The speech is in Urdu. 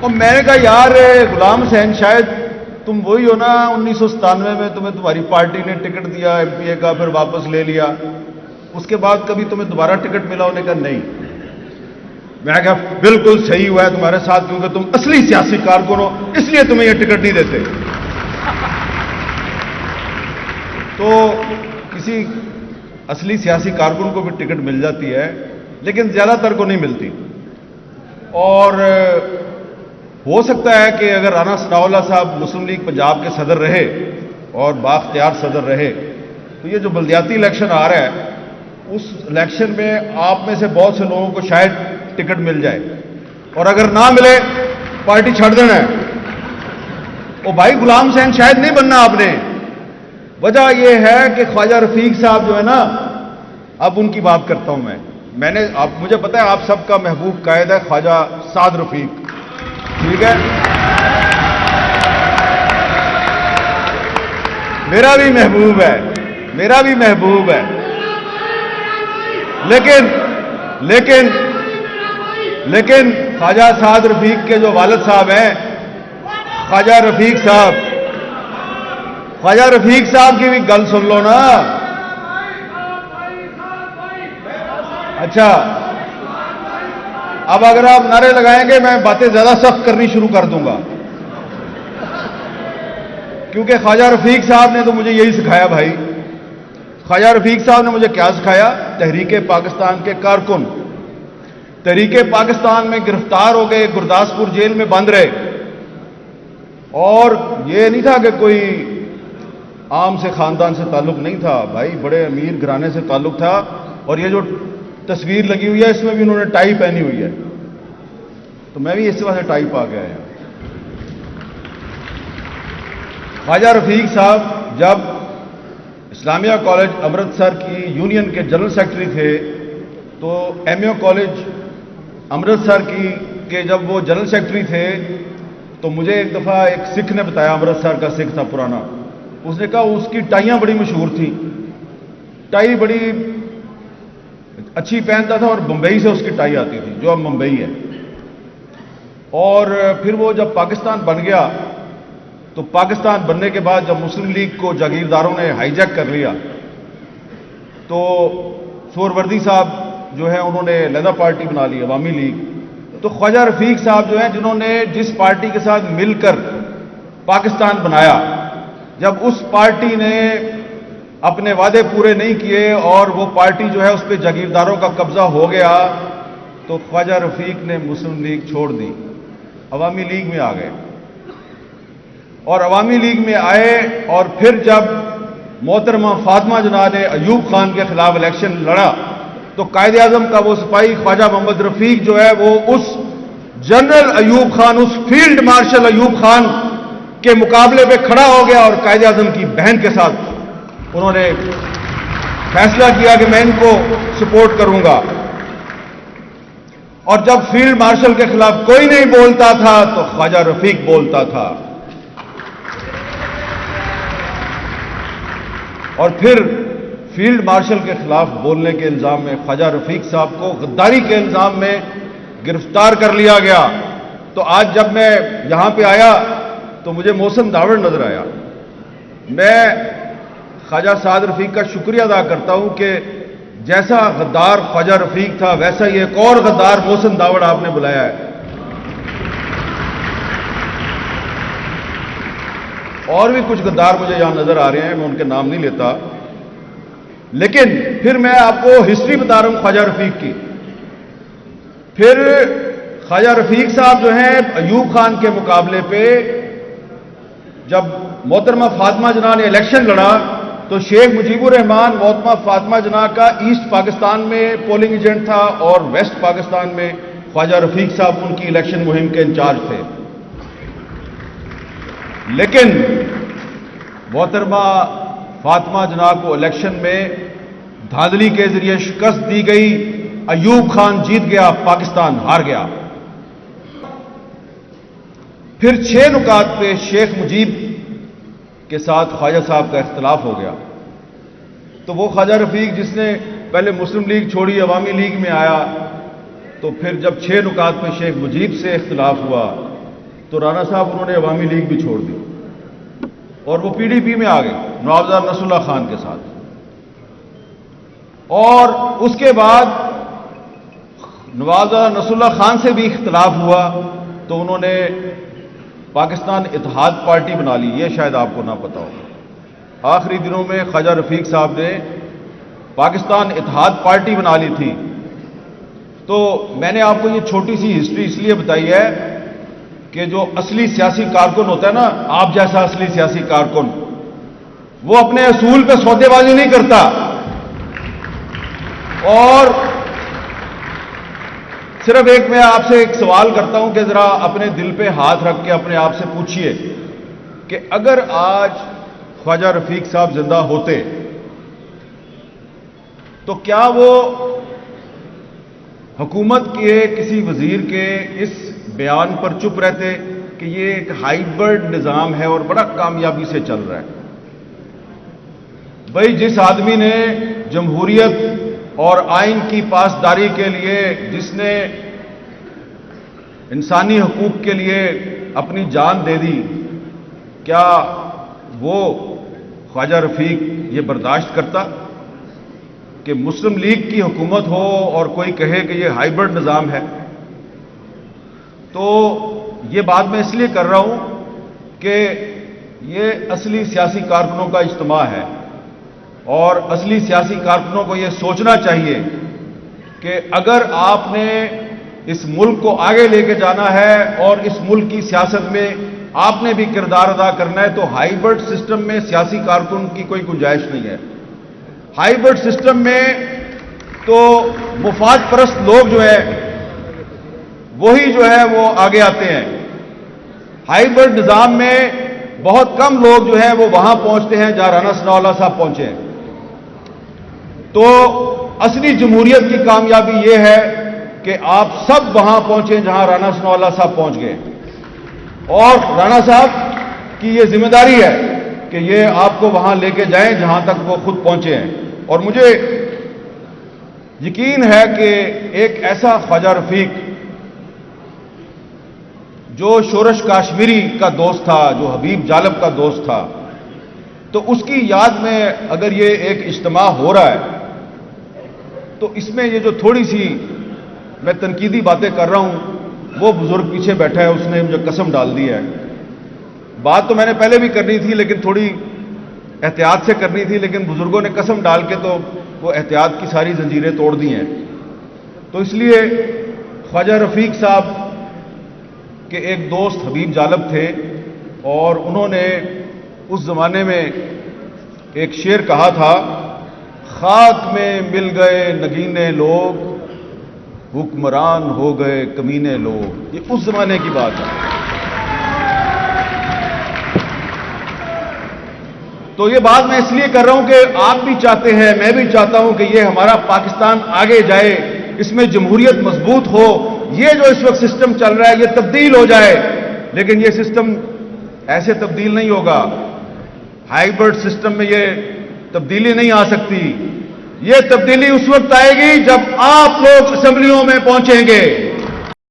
اور میں نے کہا یار غلام حسین شاید تم وہی ہو نا 1997 میں تمہیں تمہاری پارٹی نے ٹکٹ دیا ایم پی اے کا، پھر واپس لے لیا، اس کے بعد کبھی تمہیں دوبارہ ٹکٹ ملا؟ انہوں نے کہا نہیں۔ میں نے کہا بالکل صحیح ہوا ہے تمہارے ساتھ، کیونکہ تم اصلی سیاسی کارکن ہو، اس لیے تمہیں یہ ٹکٹ نہیں دیتے۔ تو کسی اصلی سیاسی کارکن کو بھی ٹکٹ مل جاتی ہے، لیکن زیادہ تر کو نہیں ملتی۔ اور ہو سکتا ہے کہ اگر رانا ثناء اللہ صاحب مسلم لیگ پنجاب کے صدر رہے اور بااختیار صدر رہے تو یہ جو بلدیاتی الیکشن آ رہا ہے اس الیکشن میں آپ میں سے بہت سے لوگوں کو شاید ٹکٹ مل جائے، اور اگر نہ ملے پارٹی چھوڑ دینا ہے۔ او بھائی غلام حسین شاید نہیں بننا آپ نے۔ وجہ یہ ہے کہ خواجہ رفیق صاحب جو ہے نا، اب ان کی بات کرتا ہوں میں نے مجھے پتا ہے آپ سب کا محبوب قائد ہے خواجہ سعد رفیق، ٹھیک ہے، میرا بھی محبوب ہے، لیکن خواجہ سعد رفیق کے جو والد صاحب ہیں خواجہ رفیق صاحب کی بھی گل سن لو نا۔ اچھا اب اگر آپ نعرے لگائیں گے میں باتیں زیادہ سخت کرنی شروع کر دوں گا، کیونکہ خواجہ رفیق صاحب نے تو مجھے یہی سکھایا بھائی۔ خواجہ رفیق صاحب نے مجھے کیا سکھایا؟ تحریک پاکستان کے کارکن تحریک پاکستان میں گرفتار ہو گئے، گرداسپور جیل میں بند رہے، اور یہ نہیں تھا کہ کوئی عام سے خاندان سے تعلق نہیں تھا بھائی، بڑے امیر گھرانے سے تعلق تھا۔ اور یہ جو تصویر لگی ہوئی ہے اس میں بھی انہوں نے ٹائی پہنی ہوئی ہے، تو میں بھی اس وجہ سے ٹائی پا کے آیا۔ خواجہ رفیق صاحب جب اسلامیہ کالج امرتسر کی یونین کے جنرل سیکرٹری تھے تو ایم اے کالج امرتسر کے جب وہ جنرل سیکرٹری تھے تو مجھے ایک دفعہ ایک سکھ نے بتایا، امرتسر کا سکھ تھا پرانا، اس نے کہا اس کی ٹائیاں بڑی مشہور تھیں، ٹائی بڑی اچھی پہنتا تھا اور بمبئی سے اس کی ٹائی آتی تھی جو اب ممبئی ہے۔ اور پھر وہ جب پاکستان بن گیا تو پاکستان بننے کے بعد جب مسلم لیگ کو جاگیرداروں نے ہائی جیک کر لیا تو سہروردی صاحب جو ہے انہوں نے علیحدہ پارٹی بنا لی عوامی لیگ۔ تو خواجہ رفیق صاحب جو ہیں جنہوں نے جس پارٹی کے ساتھ مل کر پاکستان بنایا، جب اس پارٹی نے اپنے وعدے پورے نہیں کیے اور وہ پارٹی جو ہے اس پہ جاگیرداروں کا قبضہ ہو گیا تو خواجہ رفیق نے مسلم لیگ چھوڑ دی، عوامی لیگ میں آ گئے۔ اور عوامی لیگ میں آئے اور پھر جب محترمہ فاطمہ جناح نے ایوب خان کے خلاف الیکشن لڑا تو قائد اعظم کا وہ سپاہی خواجہ محمد رفیق جو ہے وہ اس جنرل ایوب خان، اس فیلڈ مارشل ایوب خان کے مقابلے پہ کھڑا ہو گیا اور قائد اعظم کی بہن کے ساتھ انہوں نے فیصلہ کیا کہ میں ان کو سپورٹ کروں گا۔ اور جب فیلڈ مارشل کے خلاف کوئی نہیں بولتا تھا تو خواجہ رفیق بولتا تھا۔ اور پھر فیلڈ مارشل کے خلاف بولنے کے الزام میں خواجہ رفیق صاحب کو غداری کے الزام میں گرفتار کر لیا گیا۔ تو آج جب میں یہاں پہ آیا تو مجھے محسن داوڑ نظر آیا۔ میں خواجہ سعد رفیق کا شکریہ ادا کرتا ہوں کہ جیسا غدار خواجہ رفیق تھا ویسا ہی ایک اور غدار محسن داوڑ آپ نے بلایا ہے۔ اور بھی کچھ غدار مجھے یہاں نظر آ رہے ہیں، میں ان کے نام نہیں لیتا، لیکن پھر میں آپ کو ہسٹری بتا رہا ہوں خواجہ رفیق کی۔ پھر خواجہ رفیق صاحب جو ہیں ایوب خان کے مقابلے پہ جب محترمہ فاطمہ جناح نے الیکشن لڑا تو شیخ مجیب الرحمان محترمہ فاطمہ جناح کا ایسٹ پاکستان میں پولنگ ایجنٹ تھا اور ویسٹ پاکستان میں خواجہ رفیق صاحب ان کی الیکشن مہم کے انچارج تھے۔ لیکن محترمہ فاطمہ جناح کو الیکشن میں دھاندلی کے ذریعے شکست دی گئی، ایوب خان جیت گیا، پاکستان ہار گیا۔ پھر 6 نکات پہ شیخ مجیب کے ساتھ خواجہ صاحب کا اختلاف ہو گیا، تو وہ خواجہ رفیق جس نے پہلے مسلم لیگ چھوڑی عوامی لیگ میں آیا، تو پھر جب 6 نکات پہ شیخ مجیب سے اختلاف ہوا تو رانا صاحب انہوں نے عوامی لیگ بھی چھوڑ دی اور وہ پی ڈی پی میں آ گئے نواب نصر اللہ خان کے ساتھ. اور اس کے بعد نواب نصر اللہ خان سے بھی اختلاف ہوا تو انہوں نے پاکستان اتحاد پارٹی بنا لی. یہ شاید آپ کو نہ پتا ہو. آخری دنوں میں خواجہ رفیق صاحب نے پاکستان اتحاد پارٹی بنا لی تھی. تو میں نے آپ کو یہ چھوٹی سی ہسٹری اس لیے بتائی ہے کہ جو اصلی سیاسی کارکن ہوتا ہے نا، آپ جیسا اصلی سیاسی کارکن، وہ اپنے اصول پہ سودے بازی نہیں کرتا. اور صرف میں آپ سے ایک سوال کرتا ہوں کہ ذرا اپنے دل پہ ہاتھ رکھ کے اپنے آپ سے پوچھئے کہ اگر آج خواجہ رفیق صاحب زندہ ہوتے تو کیا وہ حکومت کے کسی وزیر کے اس بیان پر چپ رہتے کہ یہ ایک ہائیبرڈ نظام ہے اور بڑا کامیابی سے چل رہا ہے؟ بھائی، جس آدمی نے جمہوریت اور آئین کی پاسداری کے لیے، جس نے انسانی حقوق کے لیے اپنی جان دے دی، کیا وہ خواجہ رفیق یہ برداشت کرتا کہ مسلم لیگ کی حکومت ہو اور کوئی کہے کہ یہ ہائیبرڈ نظام ہے؟ تو یہ بات میں اس لیے کر رہا ہوں کہ یہ اصلی سیاسی کارکنوں کا اجتماع ہے اور اصلی سیاسی کارکنوں کو یہ سوچنا چاہیے کہ اگر آپ نے اس ملک کو آگے لے کے جانا ہے اور اس ملک کی سیاست میں آپ نے بھی کردار ادا کرنا ہے تو ہائیبرڈ سسٹم میں سیاسی کارکن کی کوئی گنجائش نہیں ہے. ہائیبرڈ سسٹم میں تو مفاد پرست لوگ جو ہے وہی جو ہے وہ آگے آتے ہیں. ہائیبرڈ نظام میں بہت کم لوگ جو ہیں وہ وہاں پہنچتے ہیں جہاں رانا ثناء اللہ صاحب پہنچے ہیں. تو اصلی جمہوریت کی کامیابی یہ ہے کہ آپ سب وہاں پہنچیں جہاں رانا ثناء اللہ صاحب پہنچ گئے، اور رانا صاحب کی یہ ذمہ داری ہے کہ یہ آپ کو وہاں لے کے جائیں جہاں تک وہ خود پہنچے ہیں. اور مجھے یقین ہے کہ ایک ایسا خواجہ رفیق جو شورش کاشمیری کا دوست تھا، جو حبیب جالب کا دوست تھا، تو اس کی یاد میں اگر یہ ایک اجتماع ہو رہا ہے تو اس میں یہ جو تھوڑی سی میں تنقیدی باتیں کر رہا ہوں، وہ بزرگ پیچھے بیٹھا ہے، اس نے مجھے قسم ڈال دی ہے. بات تو میں نے پہلے بھی کرنی تھی لیکن تھوڑی احتیاط سے کرنی تھی، لیکن بزرگوں نے قسم ڈال کے تو وہ احتیاط کی ساری زنجیریں توڑ دی ہیں. تو اس لیے خواجہ رفیق صاحب کے ایک دوست حبیب جالب تھے اور انہوں نے اس زمانے میں ایک شعر کہا تھا، خاک میں مل گئے نگینے لوگ، حکمران ہو گئے کمینے لوگ. یہ اس زمانے کی بات ہے. تو یہ بات میں اس لیے کر رہا ہوں کہ آپ بھی چاہتے ہیں، میں بھی چاہتا ہوں کہ یہ ہمارا پاکستان آگے جائے، اس میں جمہوریت مضبوط ہو. یہ جو اس وقت سسٹم چل رہا ہے یہ تبدیل ہو جائے، لیکن یہ سسٹم ایسے تبدیل نہیں ہوگا. ہائیبرڈ سسٹم میں یہ تبدیلی نہیں آ سکتی. یہ تبدیلی اس وقت آئے گی جب آپ لوگ اسمبلیوں میں پہنچیں گے.